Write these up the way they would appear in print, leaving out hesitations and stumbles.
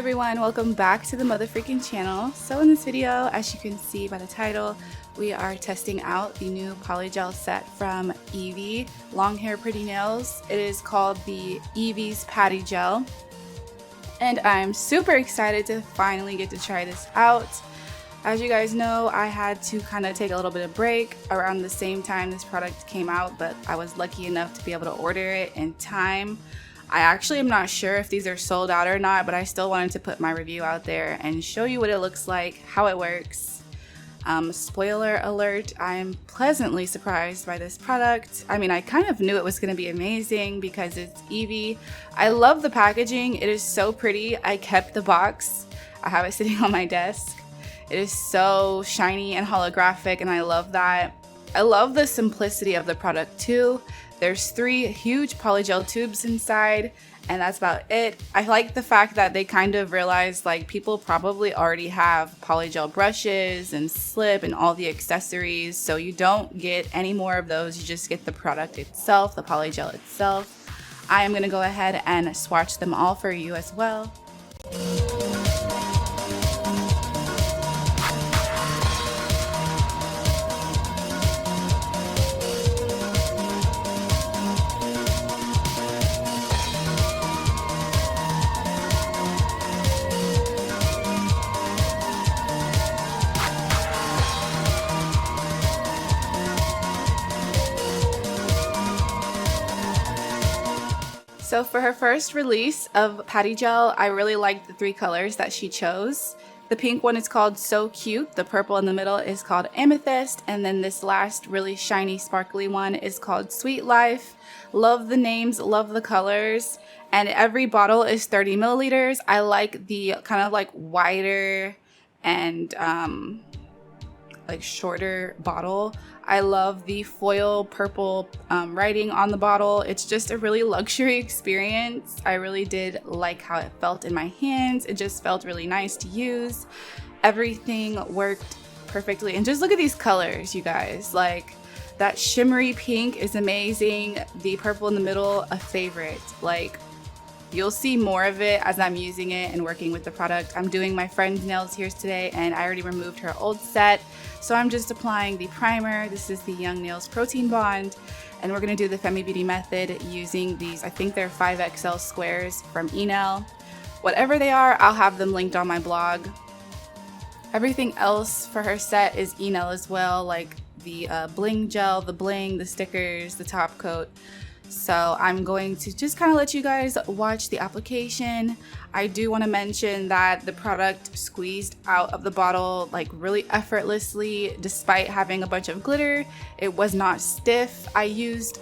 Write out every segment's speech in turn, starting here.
everyone, welcome back to the mother freaking channel. So in this video, as you can see by the title, we are testing out the new polygel set from Evie LongHairPrettyNails. It is called the Evie's Patty Gel, and I'm super excited to finally get to try this out. As you guys know, I had to kind of take a little bit of break around the same time this product came out, but I was lucky enough to be able to order it in time. I actually am not sure if these are sold out or not, but I still wanted to put my review out there and show you what it looks like, how it works. Spoiler alert, I'm pleasantly surprised by this product. I mean, I kind of knew it was going to be amazing because it's Evie. I love the packaging. It is so pretty. I kept the box. I have it sitting on my desk. It is so shiny and holographic, and I love that. I love the simplicity of the product too. There's 3 huge polygel tubes inside, and that's about it. I like the fact that they kind of realized like people probably already have polygel brushes and slip and all the accessories, so you don't get any more of those. You just get the product itself, the polygel itself. I am gonna go ahead and swatch them all for you as well. So for her first release of Patty Gel, I really liked the 3 colors that she chose. The pink one is called So Cute, the purple in the middle is called Amethyst, and then this last really shiny sparkly one is called Sweet Life. Love the names, love the colors, and every bottle is 30 milliliters. I like the kind of like wider and like shorter bottle. I love the foil purple writing on the bottle. It's just a really luxury experience. I really did like how it felt in my hands. It just felt really nice to use. Everything worked perfectly. And just look at these colors, you guys. Like that shimmery pink is amazing. The purple in the middle, a favorite. Like, you'll see more of it as I'm using it and working with the product. I'm doing my friend's nails here today, and I already removed her old set. So I'm just applying the primer. This is the Young Nails Protein Bond, and we're gonna do the Femi Beauty method using these, I think they're 5XL squares from Enel. Whatever they are, I'll have them linked on my blog. Everything else for her set is Enel as well, like the bling gel, the bling, the stickers, the top coat. So I'm going to just kind of let you guys watch the application. I do want to mention that the product squeezed out of the bottle like really effortlessly despite having a bunch of glitter. It was not stiff. I used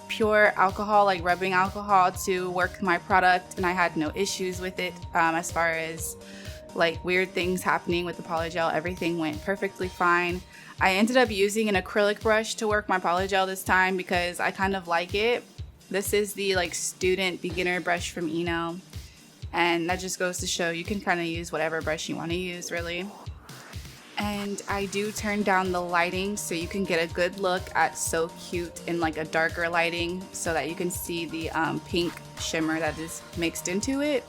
pure alcohol, like rubbing alcohol, to work my product, and I had no issues with it as far as like weird things happening with the polygel. Everything went perfectly fine. I ended up using an acrylic brush to work my polygel this time because I kind of like it. This is the like student beginner brush from Enel, and that just goes to show you can kind of use whatever brush you want to use, really. And I do turn down the lighting so you can get a good look at So Cute in like a darker lighting so that you can see the pink shimmer that is mixed into it.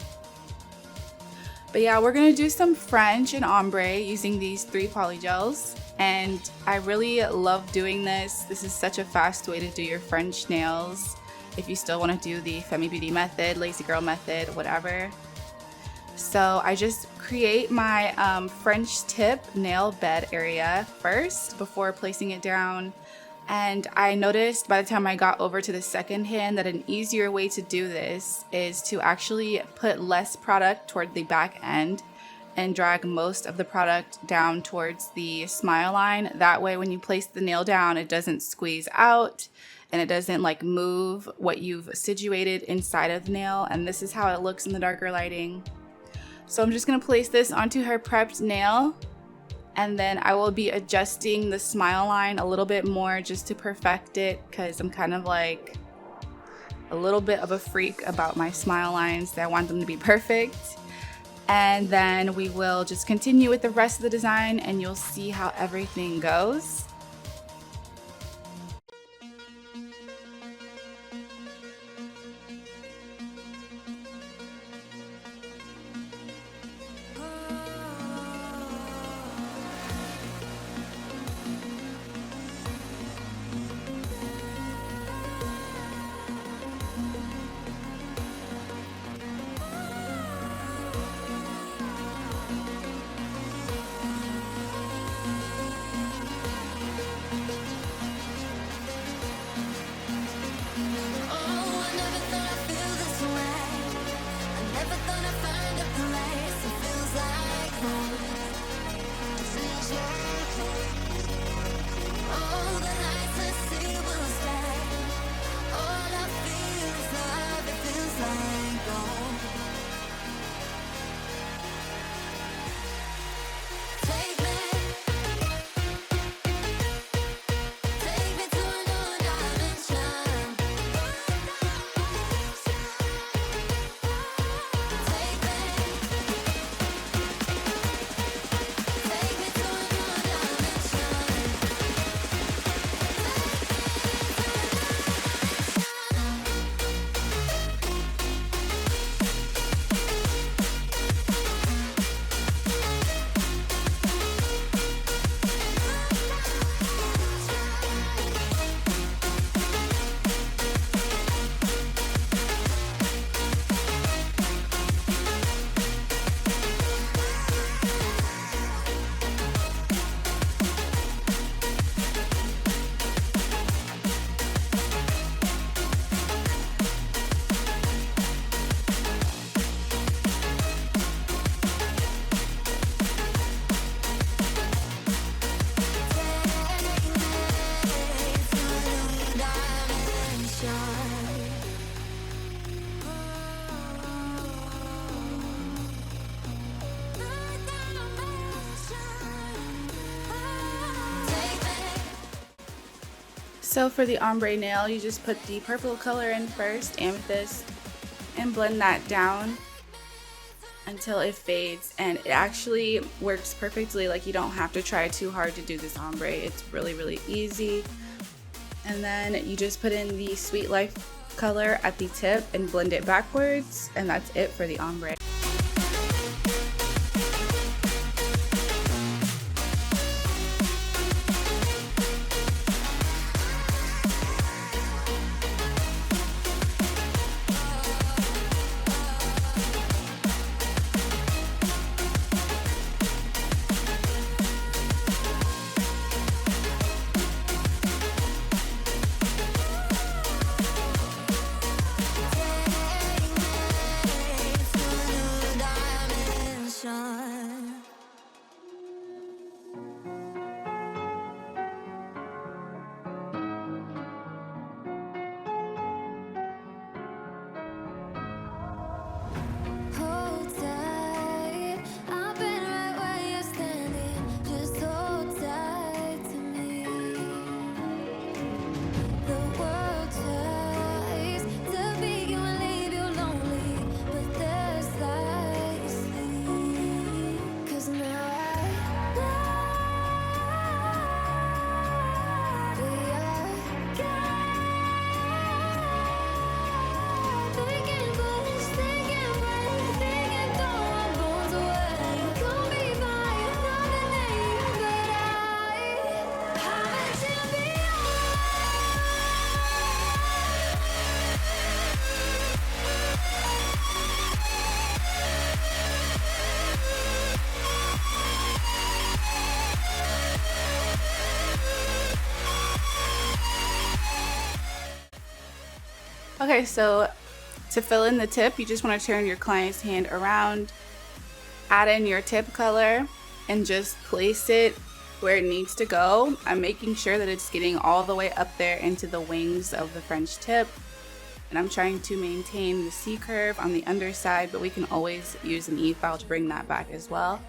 But yeah, we're gonna do some French and Ombre using these 3 polygels, and I really love doing this. This is such a fast way to do your French nails if you still want to do the Femi Beauty method, Lazy Girl method, whatever. So I just create my French tip nail bed area first before placing it down. And I noticed by the time I got over to the second hand that an easier way to do this is to actually put less product toward the back end and drag most of the product down towards the smile line. That way when you place the nail down, it doesn't squeeze out and it doesn't like move what you've situated inside of the nail. And this is how it looks in the darker lighting. So I'm just gonna place this onto her prepped nail, and then I will be adjusting the smile line a little bit more just to perfect it, because I'm kind of like a little bit of a freak about my smile lines. I want them to be perfect. And then we will just continue with the rest of the design and you'll see how everything goes. So for the ombre nail, you just put the purple color in first, amethyst, and blend that down until it fades, and it actually works perfectly. Like, you don't have to try too hard to do this ombre. It's really easy. And then you just put in the Sweet Life color at the tip and blend it backwards, and that's it for the ombre. Okay, so to fill in the tip, you just want to turn your client's hand around, add in your tip color, and just place it where it needs to go. I'm making sure that it's getting all the way up there into the wings of the French tip. And I'm trying to maintain the C curve on the underside, but we can always use an E file to bring that back as well.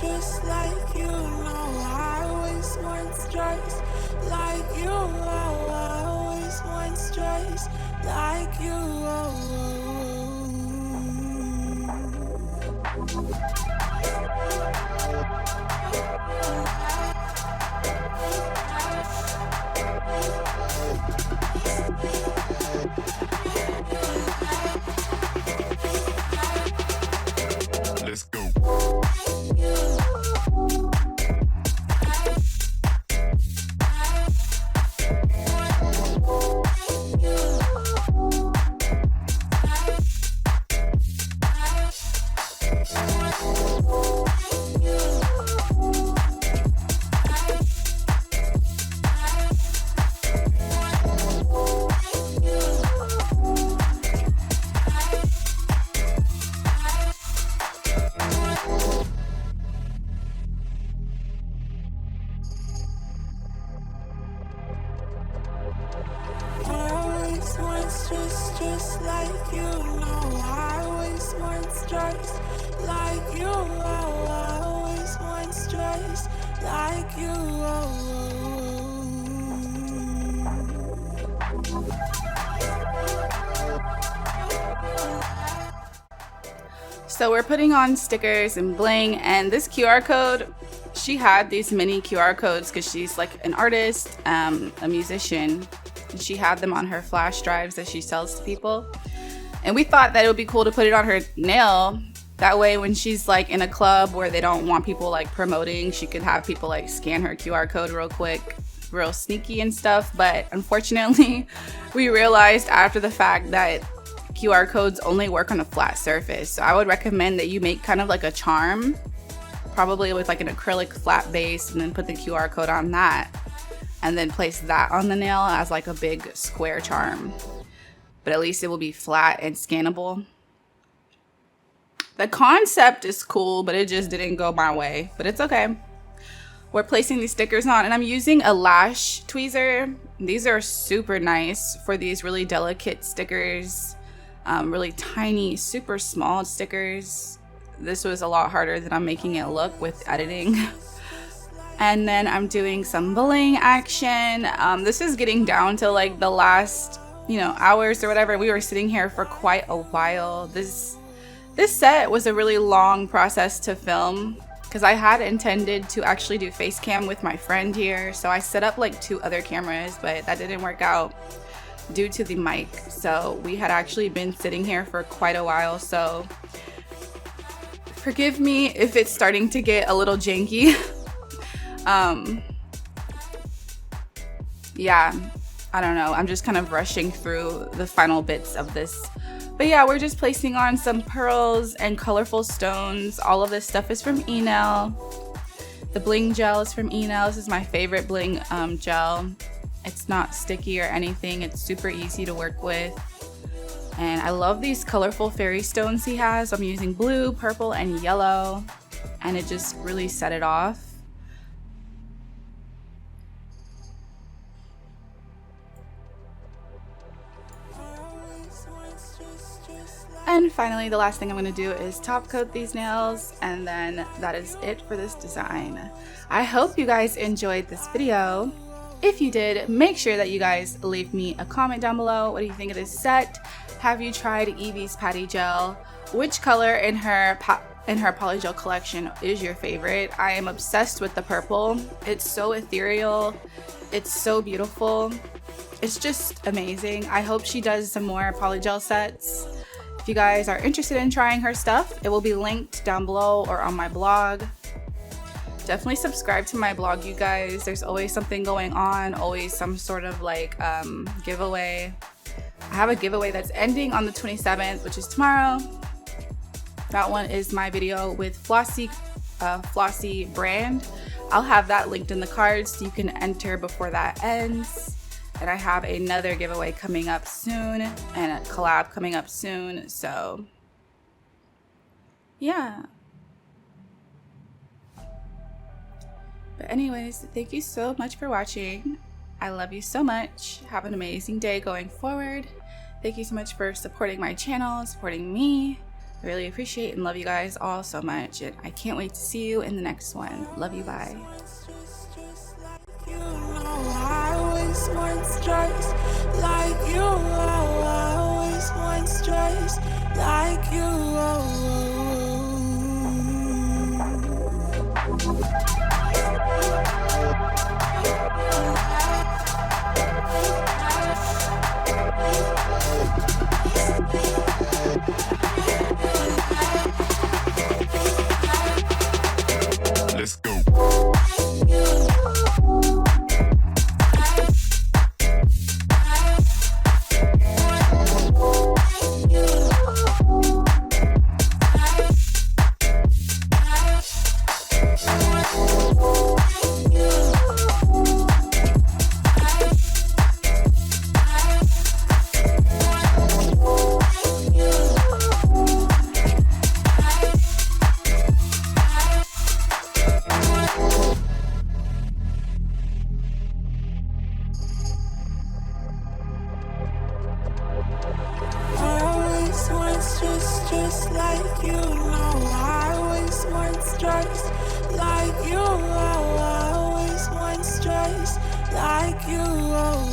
Just like you know, I always want stress like you know, I always want stress like you. So we're putting on stickers and bling, and this QR code, she had these mini QR codes because she's like an artist, a musician, and she had them on her flash drives that she sells to people. And we thought that it would be cool to put it on her nail. That way when she's like in a club where they don't want people like promoting, she could have people like scan her QR code real quick, real sneaky and stuff. But unfortunately, we realized after the fact that QR codes only work on a flat surface. So I would recommend that you make kind of like a charm, probably with like an acrylic flat base, and then put the QR code on that, and then place that on the nail as like a big square charm. But at least it will be flat and scannable. The concept is cool, but it just didn't go my way, but it's okay. We're placing these stickers on, and I'm using a lash tweezer. These are super nice for these really delicate stickers, really tiny, super small stickers. This was a lot harder than I'm making it look with editing. And then I'm doing some bling action. This is getting down to like the last, hours or whatever. We were sitting here for quite a while. This set was a really long process to film because I had intended to actually do face cam with my friend here. So I set up like 2 other cameras, but that didn't work out due to the mic. So we had actually been sitting here for quite a while. So forgive me if it's starting to get a little janky. Yeah, I don't know. I'm just kind of rushing through the final bits of this. But yeah, we're just placing on some pearls and colorful stones. All of this stuff is from Enel. The bling gel is from Enel. This is my favorite bling gel. It's not sticky or anything. It's super easy to work with. And I love these colorful fairy stones he has. I'm using blue, purple, and yellow. And it just really set it off. And finally, the last thing I'm going to do is top coat these nails, and then that is it for this design. I hope you guys enjoyed this video. If you did, make sure that you guys leave me a comment down below. What do you think of this set? Have you tried Evie's Patty Gel? Which color in her POLYGEL collection is your favorite? I am obsessed with the purple. It's so ethereal. It's so beautiful. It's just amazing. I hope she does some more POLYGEL sets. If you guys are interested in trying her stuff, it will be linked down below or on my blog. Definitely subscribe to my blog, you guys. There's always something going on, always some sort of like giveaway. I have a giveaway that's ending on the 27th, which is tomorrow. That one is my video with Flossy brand. I'll have that linked in the cards so you can enter before that ends. And I have another giveaway coming up soon and a collab coming up soon. So yeah. But anyways, thank you so much for watching. I love you so much. Have an amazing day going forward. Thank you so much for supporting my channel, supporting me. I really appreciate and love you guys all so much. And I can't wait to see you in the next one. Love you, bye. Like you, I always want stress like you. Let's go. Just like you, no, I always want stress like you, I always want stress like you.